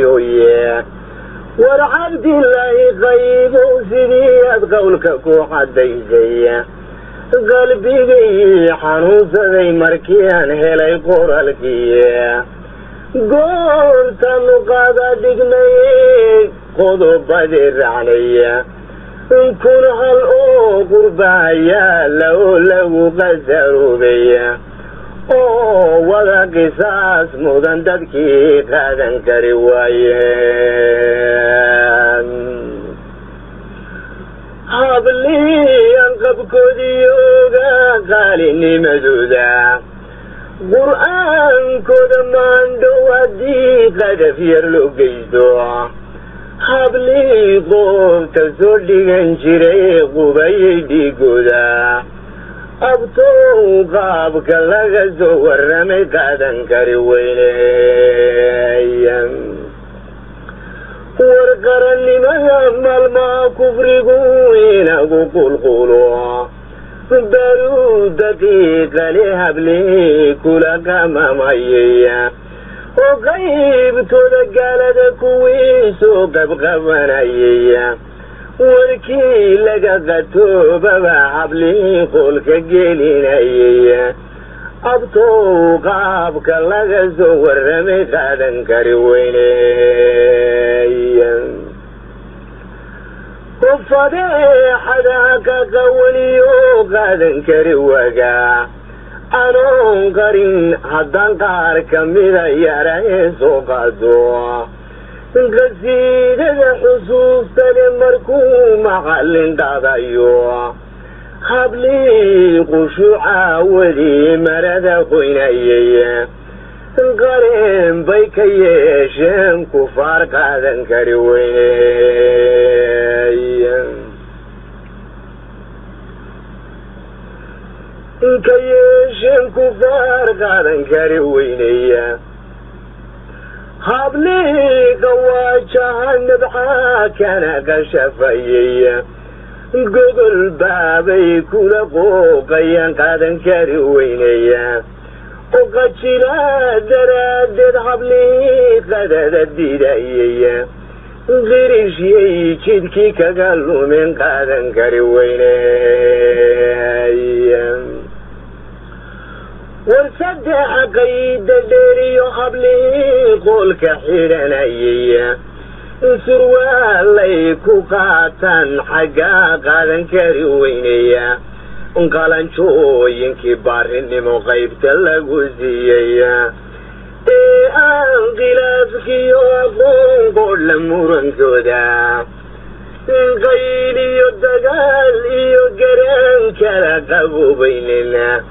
هويا والعبد الله غيب سيدي قولك كو حديجيا قلبي حنوس ذي مركيان هلاي قرالكيا قلت نقاضى دقني قضوا بدر عليا كن هالأو قربايا لو غزروا بيا ولا قصاص مدن تبكي قادن كروايان هابلي ينقب كوديوغا قاليني مدودا قرآن كود ماندو ودي قد فيرلو قيدو هابلي قوم تزولي غنشري قبي دي قودا أبطو قابك لغزو ورمي قادن كروايان ورقرني مهمل ما كفرقوا ينقوا قلقلوا برو دقيقة لهبلي كلا كما ميّيا وغيب تدقال دكويس وقبقبنايا وركي لقاقتو بابا حبلي قولك قيلينايا أبطو قابك لغزو ورمي قادن كروينيا وفضيح ذاك قوليو قادن كرواقا أنون قرين حدان قار كميدا ياريس وقادو قصيدة حسوس تلمركو محل دادايو حبلي قشوعا ولي مرد خوينايا قرين بيكيشن كفار قادن كروينيا كيشن كفار قادن كروينيا حبلي قواجه النبحة كان كشفيا قبل بابي كل قوقيا قادن كروينيا وقتشلا درادد حبلي قدد الديدايا غير شيء كدكي كقلو من قادن كروينيا ورصدح قيد الديري حبلي قولك حيرانيا سروالي كوكاتن حقا قادن كروينيا قالن شو ينكي بارني مغيب تلقوزيا انقلابك يوافون قول مورن كودا قيلي يدقال يقرن كلا قبو بيننا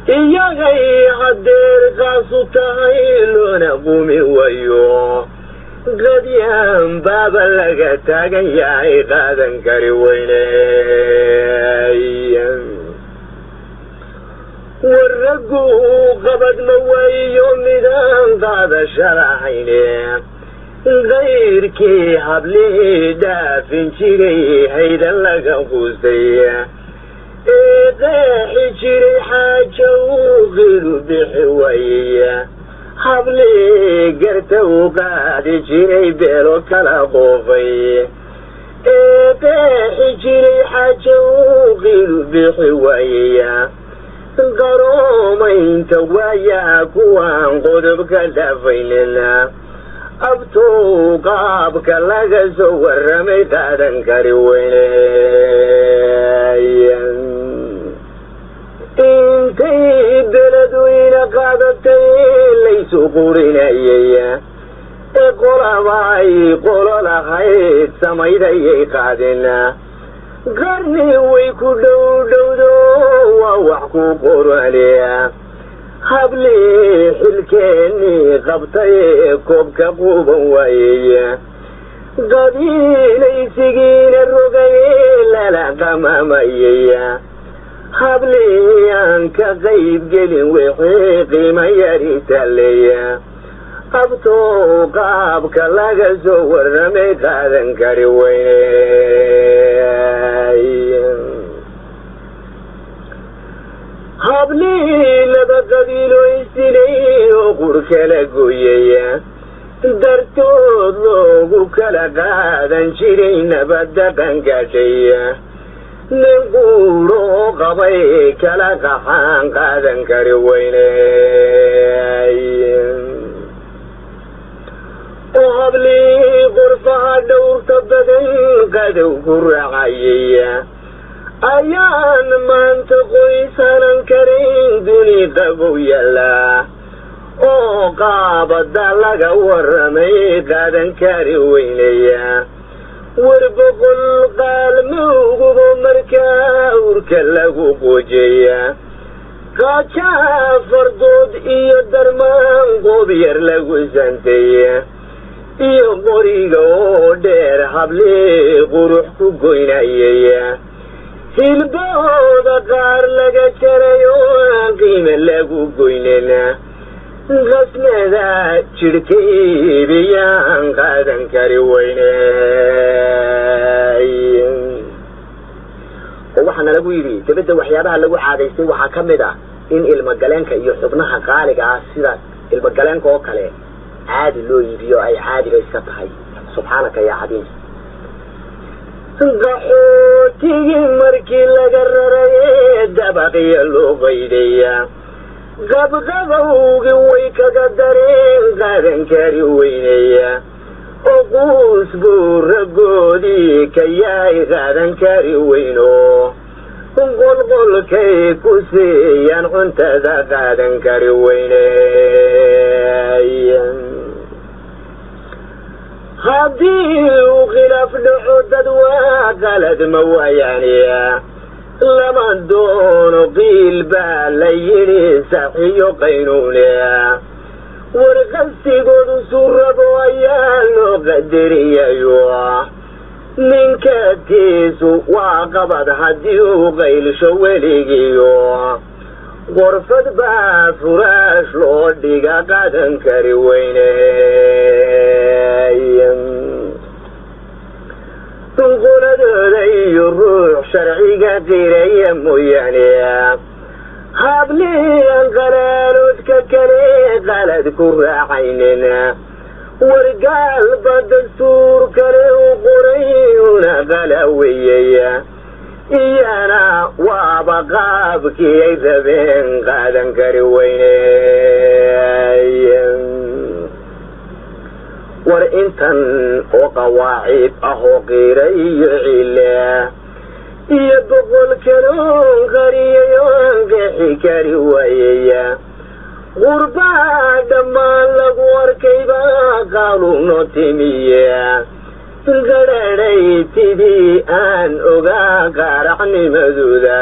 يا غي حدير قاسو تهيلون قومي ويو قديم بابا لقتاقا يا عقادا كروينيا والرقو قبض موي يوم ندان قاد شرحيني غير كي حبلي دافن شري هيدا لقا قوزي قاحي شري حاجة وغيرو بحوية حبلي قرته وقاعد شري بيرو كلا خوفي قاحي شري حاجة وغيرو بحوية قرومين توايا كوان قدبك دفيننا أبتو قابك لغزو ورمي قادن كروينيا انتي بلدوين قادتي ليسو قورينيا قولا باي قولا لخيط سميدي قادنا قرني ويكو دو دو دو ووحكو قورو عليا حبلي حلكيني قبطي كوبك قوبا ويا قبيلي سجين الرقيل لا قماميا حبلي انك غيب قلي وحيقي ما يريت ليا أبطو قابك لغزو ورمي قادن كروينيا حبلي لبا قبيلو يستلي qur kala gooyaya dartood loogu kala qaadan jiray nabadaqan gaadhaya nin quuroo qabay kala qaxaan qaadan kari weynay oo hablii qurfaha dhowrta badan qadow ku raacayaya ayaan maanta qoysanan karayn duni qabow yallaa oo qaabada laga warramay qaadan kari weynaya war boqol qaalmowgubo markaa urka lagu qoojaya qaajaa fardood iyo darmaan qoob yar lagu santaya iyo qoriga oo dheer hablee qurux ku goynayaya hilbooda qaar laga jaray oo aan qiime lagu goynana qasnada jidhka iibiyaan qaadan kari weynay oo waxaana lagu yidhi dabadda waxyaabaha lagu caadaystay waxaa ka mid ah in ilmagaleenka iyo xubnaha qaaliga ah sida ilmagaleenka oo kale caadi loo iibiyo ay caadiga iska tahay subxaanaka yaa cadiim qaxootigii markii laga rarayee dabaqiya loo qaydaya qabqabowgii way kaga dareen qaadan kari weynaya oo quus buu raggoodii ka yahay qaadan kari weyno qolqolkay ku siiyaan cuntada qaadan kari weynay haddii uu khilaaf dhaco dad waa qalad ma waayaaniya lama doono qiil baa la yidhi saxiyo qaynuuniya war qastigoodu surabo ayaa loo qadariyayo ninkaadkiisu waa qabad haddii uu qaylsho weligiyo qorfad baa furaash loo dhiga qaadan kari weynay qunadooda iyo ruux sharciga qiraya mooyaane habliyan qalaaloodka kale qalad ku raacaynin wargaalba dastuur kale u qoray una qalaweyaya iyana waaba qaabkii ay rabeen qaadan kari weynay war intan oo qawaacid ah oo qiira iyo cile iyo boqol kaloon qariyay oo aan qeexi kari waayaya qurbaa dhammaan lagu arkaybaa qaaluno timiya garadhay tidii aan ogaa qaaracnimadooda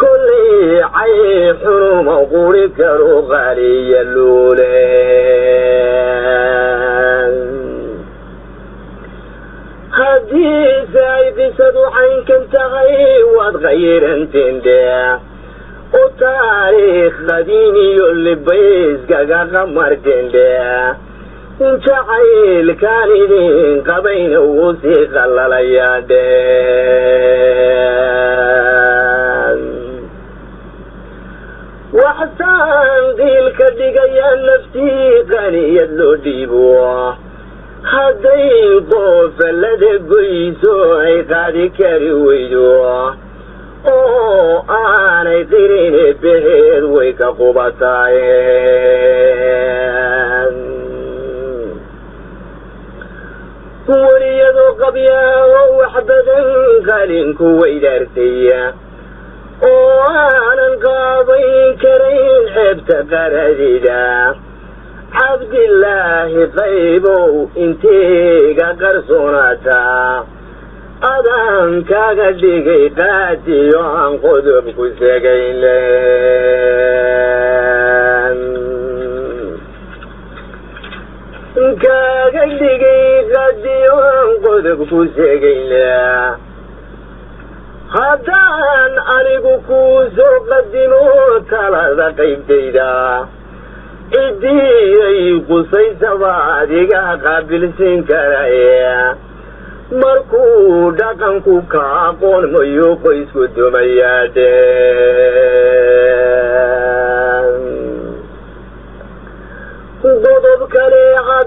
kollay cay xunuma quri karo qaaliya luule haddiise ay qisadu caynkan tahay waad khayranteende oo taariikh qadiim iyo libayskaga qamarteende jacaylkaan idin qabayna wuu sii qallalayaadhe waxsaan qiilka dhigayaa naftii qaniyad loo dhiibo hadday qoofallada goyso ay qaadi kari weydo oo aanay qirine beheed way ka qubataayeen wariyadoo qabyaa oo wax badan qalinku weydaartaya oo aanan qaabayn karayn ceebta qaradida cabdilaahi qaybow inteega qarsoonataa adaan kaaga dhigay qaadiyo aan qodob ku segayn kaaga dhigay qaadiyo aan qodob ku segayn haddaan anigu kuu soo qadimo talada qaybtayda ciddii ay qusaysaba adiga qaabilsiin karaya markuu dhaqanku ka aqoon mayo qoysku dumayaadhe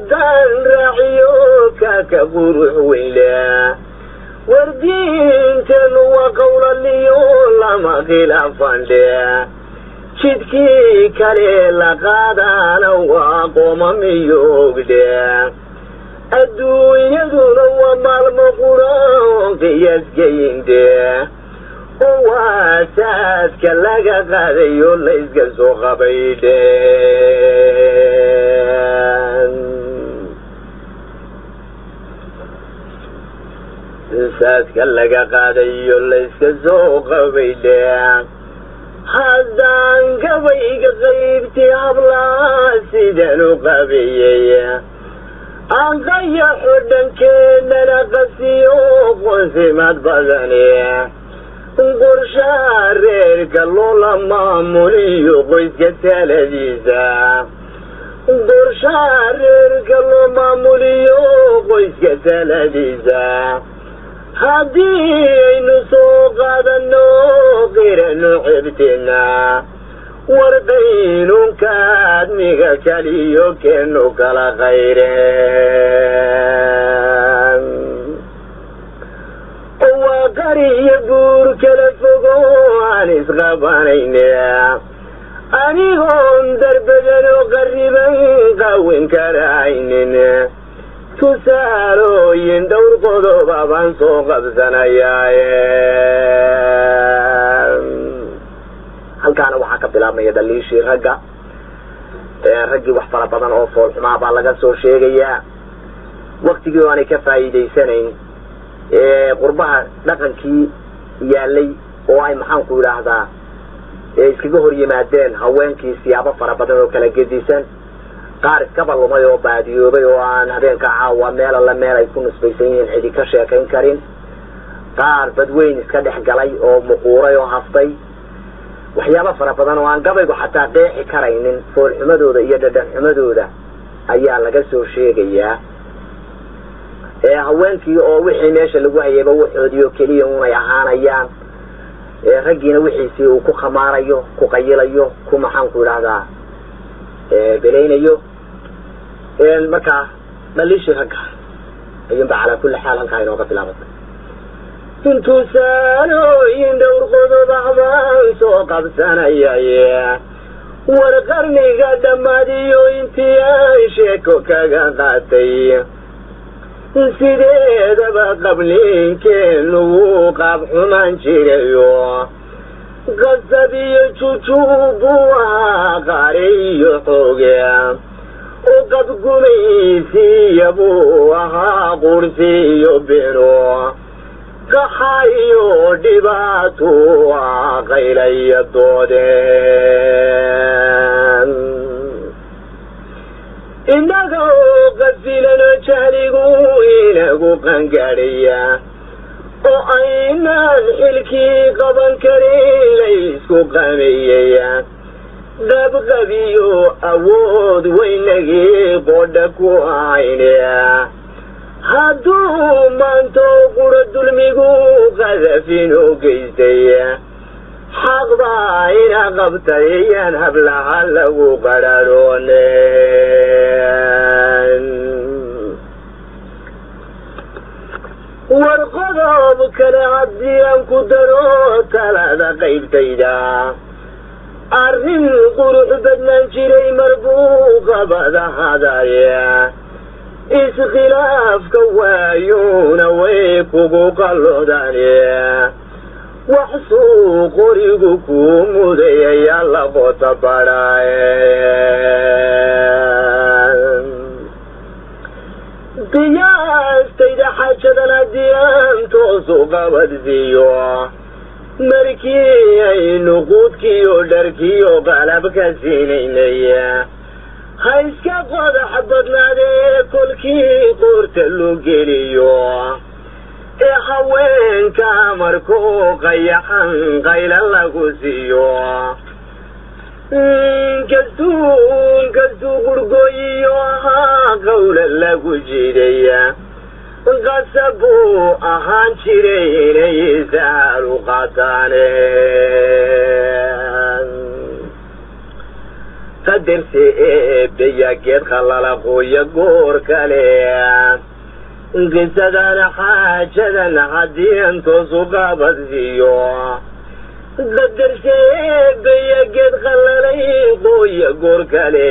haddaan raaciyo kaaka qurux weynaa wardiinteennu waa qowlaliyo lama khilaafandhe jidkii kale la qaadaana waa qoomamiyoogdhe adduunyaduna waa maalmo qura oon qiyaasgeyinde oo waa saadka laga qaadayo layska soo qabaydhe saadka laga qaadayo layska soo qabaydhe haddaan gabayga qaybti hablaa sidaan u qabeeyey aan qayaxo dhankeenana qasiyo qoonsimad badani qorshaa reerka loola maamuliyo qoyska taladiisa qorshaa reerka loo maamuliyo qoyska taladiisa haddii aynu soo qaadano qirano cebtena warqaynunka admiga kaliyo keenu kala qayreen waa qariyo guur kala fogo aan isqabanayne anigoon darbadano qariban qawin karaynin tusaalooyin dhowr qodoba baan soo qabsanayaaye halkaana waxaa ka bilaabmaya dhaliishii ragga raggii wax fara badan oo foolxumaa baa laga soo sheegayaa waktigii aanay ka faa'iidaysanayn qurbaha dhaqankii yaalay oo ay maxaanku idhaahdaa iskaga hor yimaadeen haweenkii siyaabo fara badan oo kala gedisan qaar iskaba lumay oo baadiyoobay oo aan habeenka caawa meel alla meel ay ku nusbaysan yihiin cidi ka sheekayn karin qaar badweyn iska dhex galay oo muquuray oo haftay waxyaabo fara badan oo aan gabaygu xataa qeexi karaynin foolxumadooda iyo dhadhanxumadooda ayaa laga soo sheegayaa haweenkii oo wixii meesha lagu hayayba waxoodii oo keliya unay ahaanayaan raggiina wixiisii uu ku khamaarayo ku qayilayo ku maxaanku idhaahdaa belaynayo markaa dhaliishii ragga ayuunba calaa kulli xaal halkaa inooga bilaabatay intuu saalooyin dhowr qodobax baan soo qabsanayaye war qarniga dhammaadiyo intii aan sheeko kaga qaatay sideedaba qabliinkeenu wuu qaab xumaan jirayo qasab iyo jujuub buu ahaa qaari iyo xooge u qabgumaysiiya buu ahaa qursi iyo beno qaxa iyo dhibaato ah qayla iyo doodeen innaga oo qasilano jahligu inagu qangaadhaya oo aynaan xilkii qaban karin laysku qameeyaya qabqabiyo awood waynagii qodha ku hayne hadduu maanto quro dulmigu qadafin u geystay xaq baa ina qabtay yaan hablaha lagu qararoonen war qodob kale haddii aan ku daro talada qaybtayda arrin qurux badnaan jiray mar buu qabada hadaya iskhilaafka waayuuna way kugu qallodane wax suu qorigu kuu muday ayaa la qota badhaaye qiyaastayda xaajadan haddii aan toosu qabadsiiyo markii aynu quudkiiyo dharkiiyo qalabka siinaynay ha iska qodax badnaadee kolkii qoorta loo geliyo ee haweenka markuu qayaxan qayla lagu siiyo inkastuu qurgooyiyo ahaa qawla lagu jiidaya qasab buu ahaan jiray inay isaalu qataane qadarse eebbeya geed khallala qooya goor kale qisadana xaajadan haddii aan toosu qabadsiiyo qadarse eebbeya geed khallalay qooya goor kale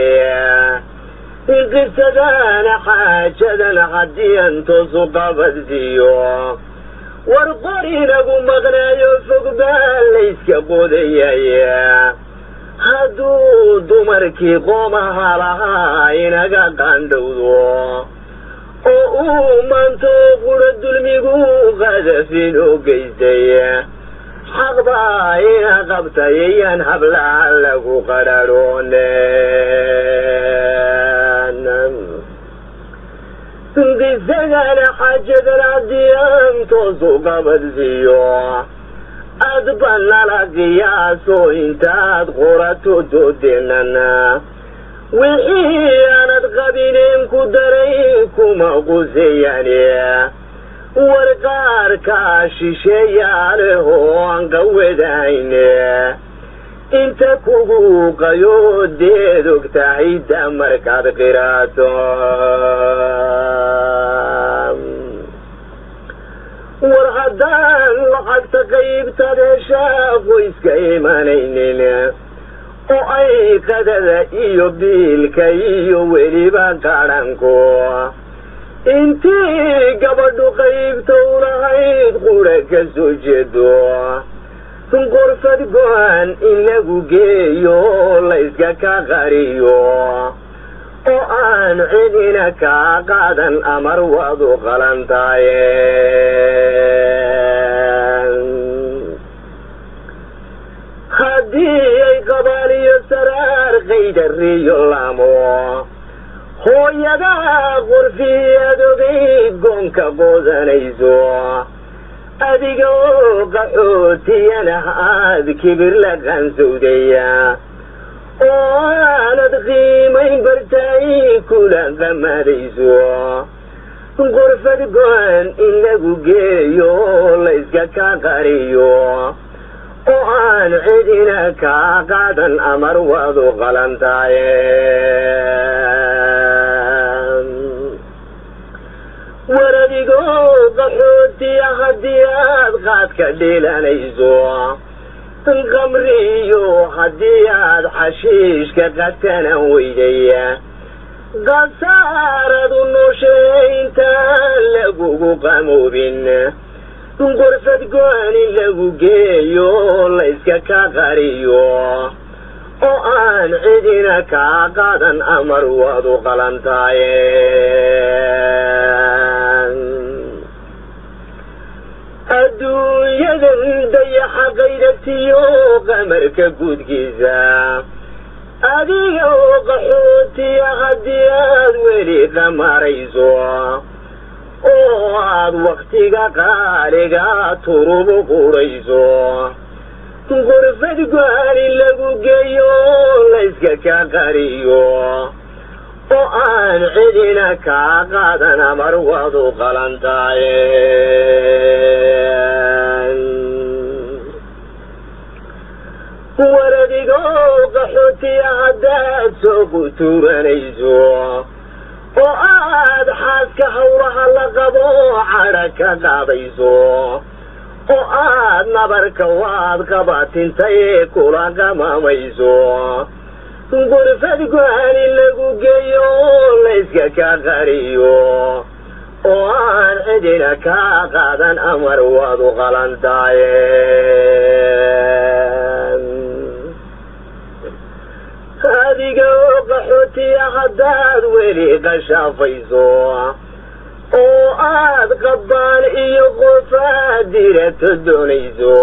qisadana xaajadan haddii aan toosu qabadsiiyo war qor inagu maqnaayo fog baa layska qodayay hadduu dumarkii qoomaha lahaa inaga qaandhowdo oo uu maanto qura dulmigu qadafin u geystay xaq baa ina qabtay iyaan hablaha lagu qadhaadhoonen qisadana xaajadan haddii aan toosu qabadsiiyo aad ba nala qiyaaso intaad qorato doodenan wixii aanad qabineen ku daray kuma qusayane war qaarkaa shisheeyaaleho aan qawadayne inta kugu qayoodeed og tahay da markaad qiraato war haddaan lacagta qaybtaad heshaa qoyska imanaynin oo ay qadada iyo biilka iyo weliba qadhanku intii gabadhu qaybta u lahayd qura ka soo jeedo qorfad go-an in lagu geeyo layska ka qariyo oo aan cidina kaa qaadan amar waad u qalan taye haddii ay qabaaliyo saraar qaydariyo lamo hooyadaa qorfii aad ogayd goonka qoodanayso adiga oo qaxootiyana aad kibir la qansowdaya oo aanad qiimayn bartay kula qamadayso qorfad go-an in lagu geeyo layska ka qariyo oo aan cidina kaa qaadan amar waad u qalan taye war adigoo qaxootiya haddii aad qaadka dhiilanayso qamriyo haddii aad xashiishka qatanan weyday khasaaradu nooshay intaan lagugu qamoobin qorfad go-an in lagu geeyo layska ka qariyo oo aan cidina kaa qaadan amar waad u qalan taye adduunyadan dayaxa qaydatiyo qamarka guudkiisa adiga oo qaxootiya haddii aad weli qamarayso oo aad wakhtiga qaaliga turubu qurayso qorfad go-an in lagu geeyo layska ka qariyo oo aan cidina kaa qaadan amar waad u qalan taye war adigoo qaxootiya haddaad soo qutuuranayso oo aad xaaska hawlaha la qabo cadha ka qaadayso oo aad nabarka waad qabatintay kula qamamayso qorfad go-an in lagu geeyo layska ka qariyo oo aan cidina kaa qaadan amar waad u qalan taye adiga oo qaxootiya haddaad weli qashaafayso oo aad qabbaan iyo qofaad dirato doonayso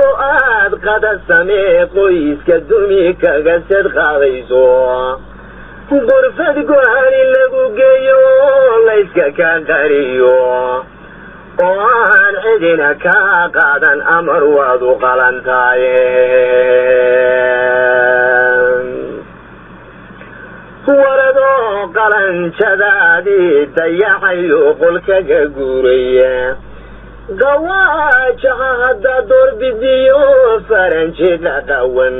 oo aad qada samee qoyska dumi kaga sad qaadayso qorfad go-an in lagu geeyo layska ka qariyo oo aan cidina kaa qaadan amar waad u qalan taye waradoo qalanjadaadii dayacayo qolkaga guuraya gawaajaha haddaa doorbidiyo faranji qaqawan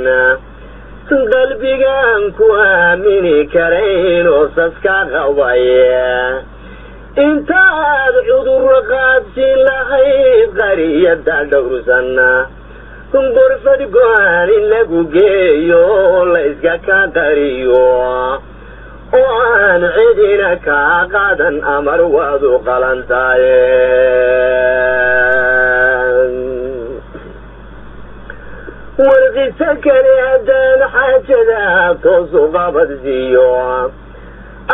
qalbigaan ku aamini karayn oo saska qabaya intaad cudurro qaadsin lahayd qariyada dhowrsanna gorfad go-aan in lagu geeyo la iska ka qariyo oo aan cidina kaa qaadan amar waadu qalantaaye warqisa kale haddaan xaajada toosu qabadsiiyo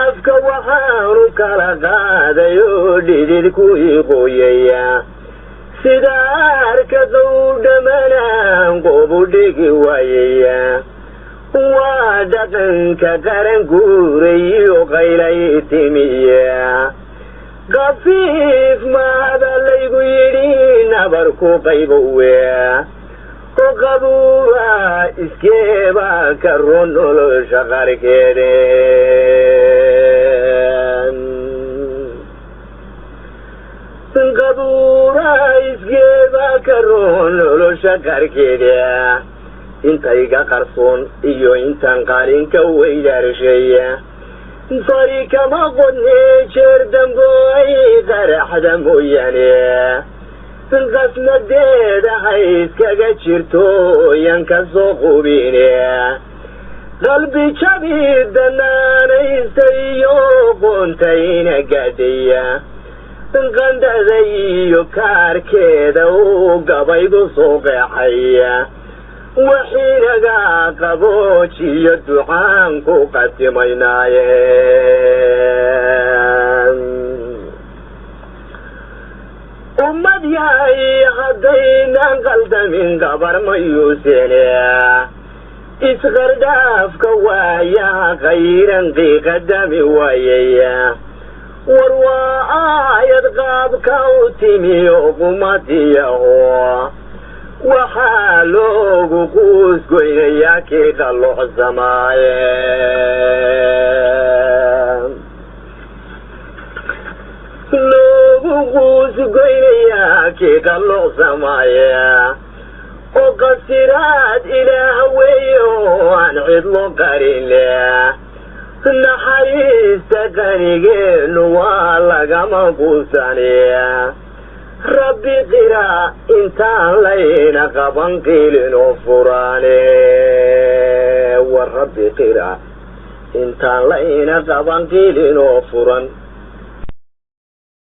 afka waxaanu kala qaaday oo dhidid ku iqooyaya sida arkadow dhammanaan qobu dhigi waayaya waa dhaqanka qaran guurayo qaylay timiya qafiif maada laygu yidhi nabarku qaybowe oo qabuuba iskeeba ka ron nolosha qarkeede qabuuba iskeeba ka ron nolosha qarkeeda intayga qarsoon iyo intaan qaalinka weydaarsheeya fari kama qodnee jeer dambo ay qaraxda mooyaane qasnadeeda hay iskaga jirto yan ka soo qubine qalbi jabi danaanaysta iyo qoontayna gaadhaya qandhada iyo kaarkeeda uu gabaygu soo qeexaya waxiinaga qaboojiyo ducaan ku qadimaynaaye ummad yahay haddaynan qaldamin gabar mayuusene isqardhaafka waayaha khayran qiiqadami waayaya war waa aayad qaabka u timi uqumadiyaho waxaa loogu quusgoynayaa kii qallucsamaaye loogu quusgoynayaa kii qallucsamaaye oo qasiraad ilaah weeye oo aan cidlo qarinle naxariista qanigeennu waa lagama quusaniya rabbi qira intaan layna qaban qiilin oo furaane war rabbi qira intaan layna qaban qiilin oo furan